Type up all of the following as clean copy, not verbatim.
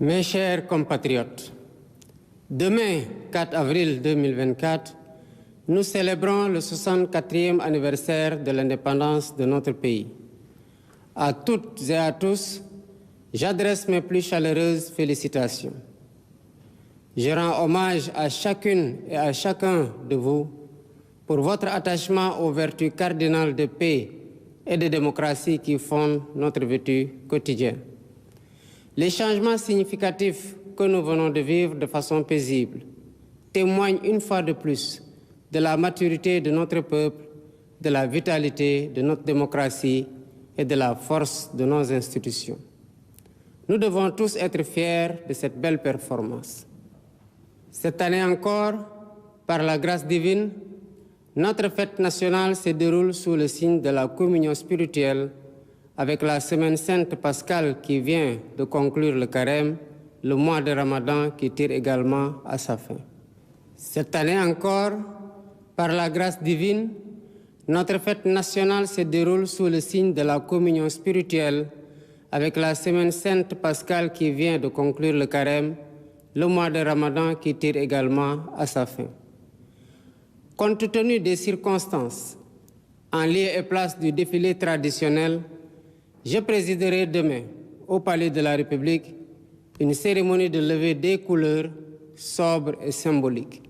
Mes chers compatriotes, demain, 4 avril 2024, nous célébrons le 64e anniversaire de l'indépendance de notre pays. À toutes et à tous, j'adresse mes plus chaleureuses félicitations. Je rends hommage à chacune et à chacun de vous pour votre attachement aux vertus cardinales de paix et de démocratie qui fondent notre vécu quotidien. Les changements significatifs que nous venons de vivre de façon paisible témoignent une fois de plus de la maturité de notre peuple, de la vitalité de notre démocratie et de la force de nos institutions. Nous devons tous être fiers de cette belle performance. Cette année encore, par la grâce divine, notre fête nationale se déroule sous le signe de la communion spirituelle avec la semaine sainte pascale qui vient de conclure le carême, le mois de Ramadan qui tire également à sa fin. Cette année encore, par la grâce divine, notre fête nationale se déroule sous le signe de la communion spirituelle avec la semaine sainte pascale qui vient de conclure le carême, le mois de Ramadan qui tire également à sa fin. Compte tenu des circonstances, en lieu et place du défilé traditionnel, je présiderai demain, au Palais de la République, une cérémonie de levée des couleurs sobre et symbolique.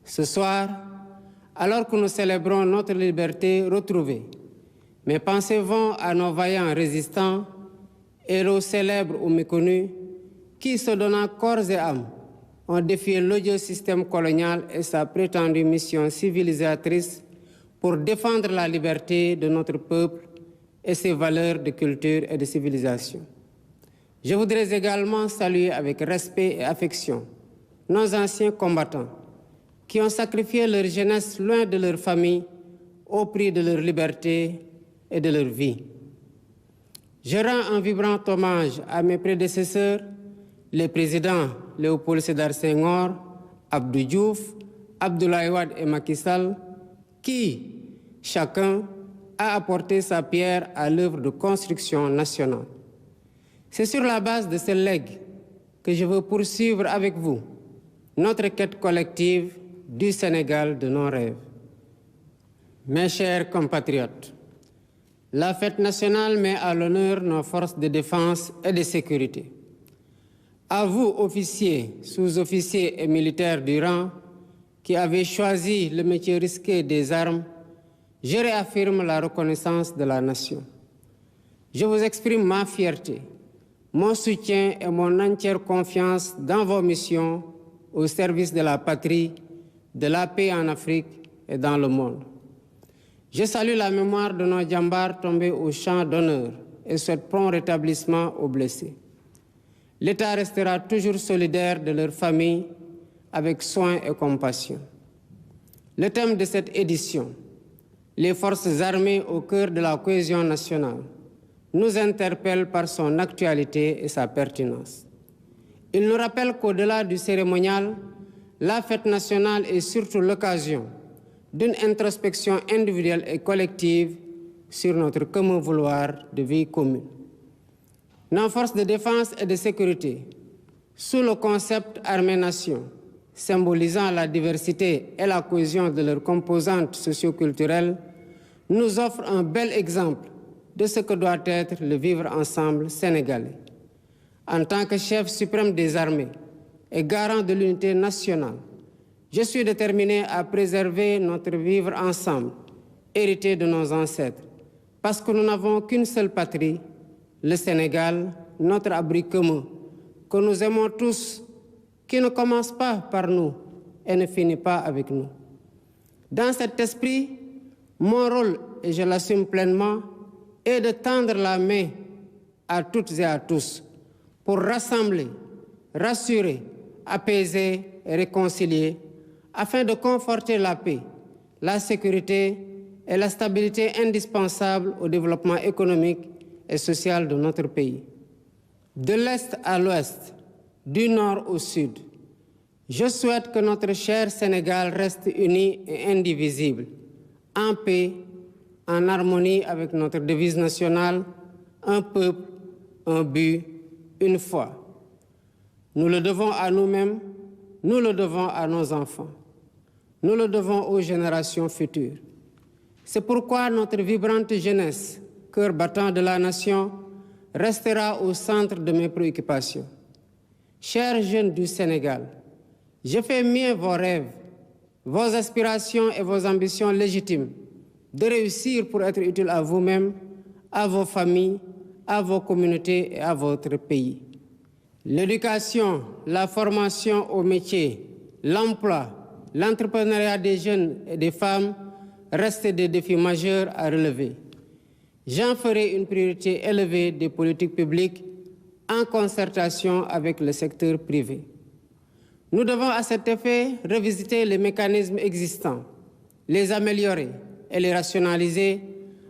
Ce soir, alors que nous célébrons notre liberté retrouvée, mes pensées vont à nos vaillants résistants, héros célèbres ou méconnus, qui, se donnant corps et âme, ont défié l'odieux système colonial et sa prétendue mission civilisatrice pour défendre la liberté de notre peuple et ses valeurs de culture et de civilisation. Je voudrais également saluer avec respect et affection nos anciens combattants qui ont sacrifié leur jeunesse loin de leur famille au prix de leur liberté et de leur vie. Je rends un vibrant hommage à mes prédécesseurs, les présidents Léopold Sédar Senghor, Abdou Diouf, Abdoulaye Wade et Macky Sall, qui, chacun, a apporté sa pierre à l'œuvre de construction nationale. C'est sur la base de ce legs que je veux poursuivre avec vous notre quête collective du Sénégal de nos rêves. Mes chers compatriotes, la fête nationale met à l'honneur nos forces de défense et de sécurité. À vous, officiers, sous-officiers et militaires du rang, qui avez choisi le métier risqué des armes, je réaffirme la reconnaissance de la nation. Je vous exprime ma fierté, mon soutien et mon entière confiance dans vos missions au service de la patrie, de la paix en Afrique et dans le monde. Je salue la mémoire de nos djambars tombés au champ d'honneur et souhaite prompt rétablissement aux blessés. L'État restera toujours solidaire de leurs familles avec soin et compassion. Le thème de cette édition, les forces armées au cœur de la cohésion nationale, nous interpelle par son actualité et sa pertinence. Il nous rappelle qu'au-delà du cérémonial, la fête nationale est surtout l'occasion d'une introspection individuelle et collective sur notre commun vouloir de vie commune. Nos forces de défense et de sécurité, sous le concept armée-nation, symbolisant la diversité et la cohésion de leurs composantes socioculturelles, nous offrent un bel exemple de ce que doit être le vivre ensemble sénégalais. En tant que chef suprême des armées et garant de l'unité nationale, je suis déterminé à préserver notre vivre ensemble, hérité de nos ancêtres, parce que nous n'avons qu'une seule patrie, le Sénégal, notre abri commun, que nous aimons tous, qui ne commence pas par nous et ne finit pas avec nous. Dans cet esprit, mon rôle, et je l'assume pleinement, est de tendre la main à toutes et à tous pour rassembler, rassurer, apaiser et réconcilier afin de conforter la paix, la sécurité et la stabilité indispensables au développement économique et social de notre pays. De l'Est à l'Ouest, du Nord au Sud, je souhaite que notre cher Sénégal reste uni et indivisible, en paix, en harmonie avec notre devise nationale, un peuple, un but, une foi. Nous le devons à nous-mêmes, nous le devons à nos enfants, nous le devons aux générations futures. C'est pourquoi notre vibrante jeunesse, cœur battant de la nation, restera au centre de mes préoccupations. Chers jeunes du Sénégal, je fais mien vos rêves, vos aspirations et vos ambitions légitimes de réussir pour être utile à vous-même, à vos familles, à vos communautés et à votre pays. L'éducation, la formation au métier, l'emploi, l'entrepreneuriat des jeunes et des femmes restent des défis majeurs à relever. J'en ferai une priorité élevée des politiques publiques en concertation avec le secteur privé. Nous devons à cet effet revisiter les mécanismes existants, les améliorer et les rationaliser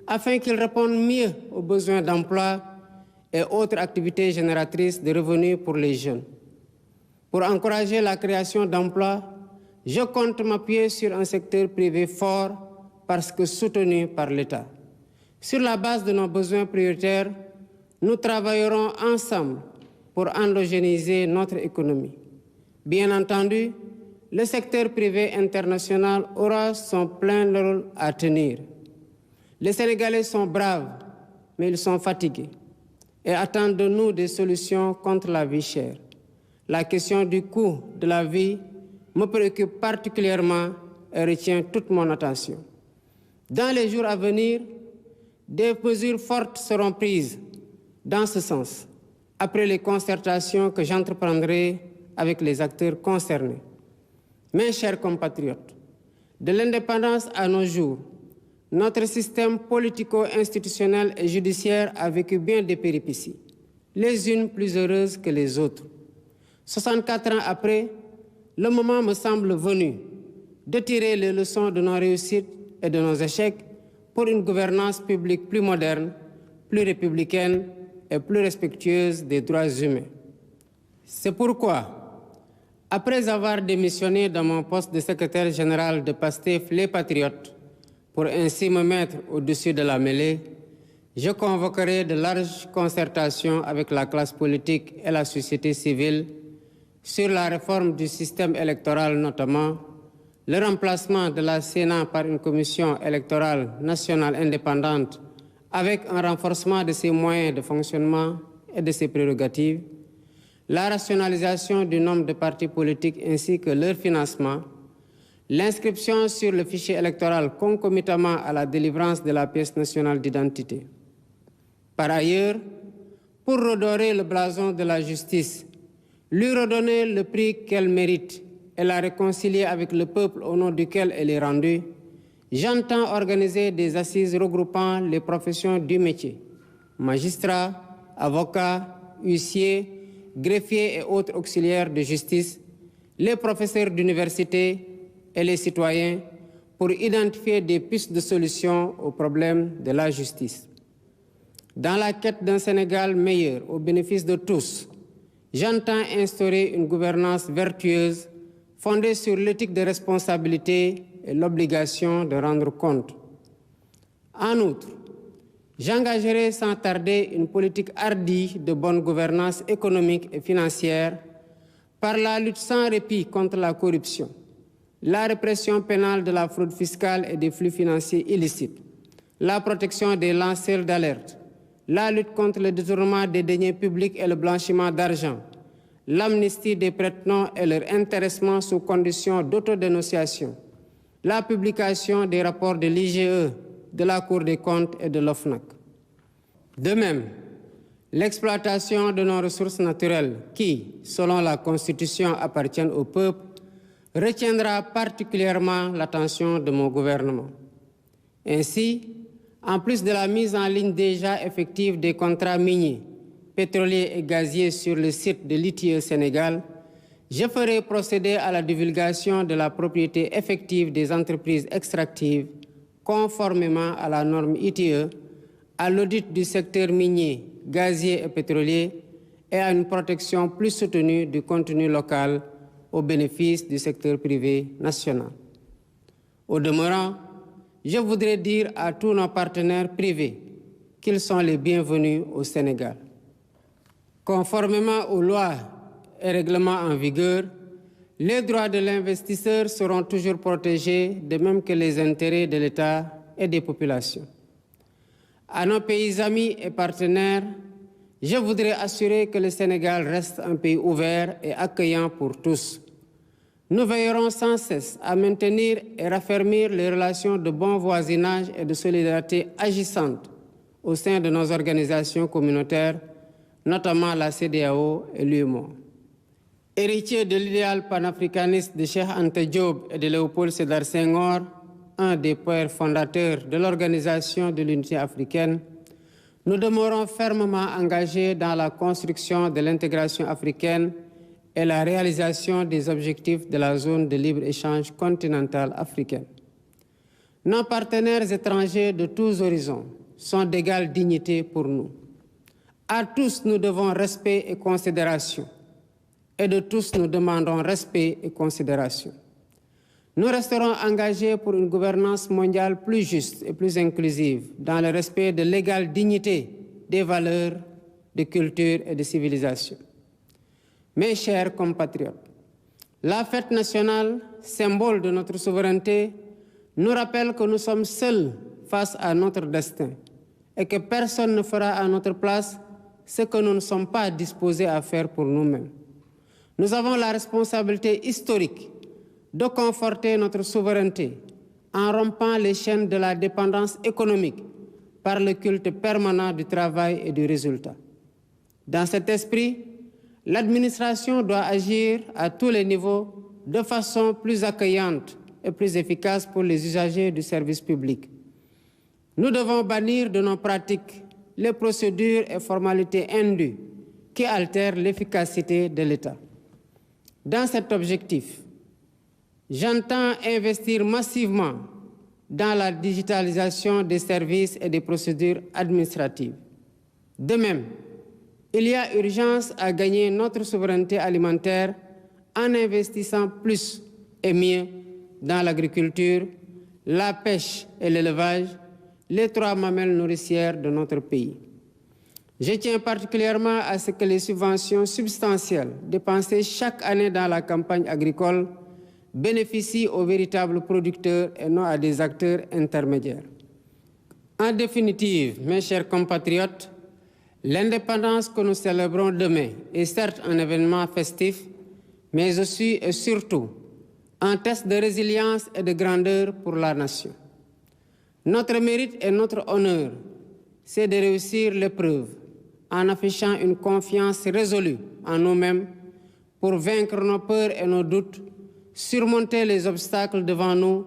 afin qu'ils répondent mieux aux besoins d'emploi et autres activités génératrices de revenus pour les jeunes. Pour encourager la création d'emplois, je compte m'appuyer sur un secteur privé fort parce que soutenu par l'État. Sur la base de nos besoins prioritaires, nous travaillerons ensemble pour endogénéiser notre économie. Bien entendu, le secteur privé international aura son plein rôle à tenir. Les Sénégalais sont braves, mais ils sont fatigués et attendent de nous des solutions contre la vie chère. La question du coût de la vie me préoccupe particulièrement et retient toute mon attention. Dans les jours à venir, des mesures fortes seront prises dans ce sens, après les concertations que j'entreprendrai avec les acteurs concernés. Mes chers compatriotes, de l'indépendance à nos jours, notre système politico-institutionnel et judiciaire a vécu bien des péripéties, les unes plus heureuses que les autres. 64 ans après, le moment me semble venu de tirer les leçons de nos réussites et de nos échecs pour une gouvernance publique plus moderne, plus républicaine et plus respectueuse des droits humains. C'est pourquoi, après avoir démissionné de mon poste de secrétaire général de PASTEF Les Patriotes, pour ainsi me mettre au-dessus de la mêlée, je convoquerai de larges concertations avec la classe politique et la société civile sur la réforme du système électoral notamment, le remplacement de la Sénat par une commission électorale nationale indépendante avec un renforcement de ses moyens de fonctionnement et de ses prérogatives, la rationalisation du nombre de partis politiques ainsi que leur financement, l'inscription sur le fichier électoral concomitamment à la délivrance de la pièce nationale d'identité. Par ailleurs, pour redorer le blason de la justice, lui redonner le prix qu'elle mérite et la réconcilier avec le peuple au nom duquel elle est rendue, j'entends organiser des assises regroupant les professions du métier, magistrats, avocats, huissiers, greffiers et autres auxiliaires de justice, les professeurs d'université et les citoyens pour identifier des pistes de solutions aux problèmes de la justice. Dans la quête d'un Sénégal meilleur au bénéfice de tous, j'entends instaurer une gouvernance vertueuse fondée sur l'éthique de responsabilité et l'obligation de rendre compte. En outre, j'engagerai sans tarder une politique hardie de bonne gouvernance économique et financière par la lutte sans répit contre la corruption, la répression pénale de la fraude fiscale et des flux financiers illicites, la protection des lanceurs d'alerte, la lutte contre le détournement des deniers publics et le blanchiment d'argent, l'amnistie des prête-noms et leur intéressement sous condition d'autodénonciation, la publication des rapports de l'IGE, de la Cour des comptes et de l'OFNAC. De même, l'exploitation de nos ressources naturelles qui, selon la Constitution, appartiennent au peuple, retiendra particulièrement l'attention de mon gouvernement. Ainsi, en plus de la mise en ligne déjà effective des contrats miniers, pétroliers et gaziers sur le site de l'ITIE Sénégal, je ferai procéder à la divulgation de la propriété effective des entreprises extractives conformément à la norme ITIE, à l'audit du secteur minier, gazier et pétrolier et à une protection plus soutenue du contenu local au bénéfice du secteur privé national. Au demeurant, je voudrais dire à tous nos partenaires privés qu'ils sont les bienvenus au Sénégal. Conformément aux lois et règlements en vigueur, les droits de l'investisseur seront toujours protégés, de même que les intérêts de l'État et des populations. À nos pays amis et partenaires, je voudrais assurer que le Sénégal reste un pays ouvert et accueillant pour tous. Nous veillerons sans cesse à maintenir et raffermir les relations de bon voisinage et de solidarité agissantes au sein de nos organisations communautaires, notamment la CEDEAO et l'UEMOA. Héritier de l'idéal panafricaniste de Cheikh Anta Diop et de Léopold Sédar Senghor, un des pères fondateurs de l'Organisation de l'Unité africaine, nous demeurons fermement engagés dans la construction de l'intégration africaine et la réalisation des objectifs de la zone de libre-échange continentale africaine. Nos partenaires étrangers de tous horizons sont d'égale dignité pour nous. À tous, nous devons respect et considération. Et de tous, nous demandons respect et considération. Nous resterons engagés pour une gouvernance mondiale plus juste et plus inclusive, dans le respect de l'égale dignité des valeurs, de culture et de civilisation. Mes chers compatriotes, la fête nationale, symbole de notre souveraineté, nous rappelle que nous sommes seuls face à notre destin et que personne ne fera à notre place ce que nous ne sommes pas disposés à faire pour nous-mêmes. Nous avons la responsabilité historique de conforter notre souveraineté en rompant les chaînes de la dépendance économique par le culte permanent du travail et du résultat. Dans cet esprit, l'administration doit agir à tous les niveaux de façon plus accueillante et plus efficace pour les usagers du service public. Nous devons bannir de nos pratiques les procédures et formalités indues qui altèrent l'efficacité de l'État. Dans cet objectif, j'entends investir massivement dans la digitalisation des services et des procédures administratives. De même, il y a urgence à gagner notre souveraineté alimentaire en investissant plus et mieux dans l'agriculture, la pêche et l'élevage, les trois mamelles nourricières de notre pays. Je tiens particulièrement à ce que les subventions substantielles dépensées chaque année dans la campagne agricole bénéficient aux véritables producteurs et non à des acteurs intermédiaires. En définitive, mes chers compatriotes, l'indépendance que nous célébrons demain est certes un événement festif, mais aussi et surtout un test de résilience et de grandeur pour la nation. Notre mérite et notre honneur, c'est de réussir l'épreuve en affichant une confiance résolue en nous-mêmes pour vaincre nos peurs et nos doutes, surmonter les obstacles devant nous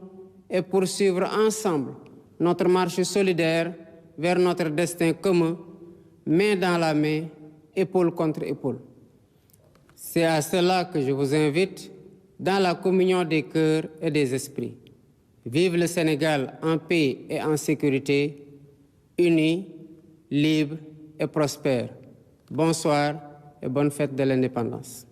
et poursuivre ensemble notre marche solidaire vers notre destin commun, main dans la main, épaule contre épaule. C'est à cela que je vous invite dans la communion des cœurs et des esprits. Vive le Sénégal en paix et en sécurité, unis, libres et prospères. Bonsoir et bonne fête de l'indépendance.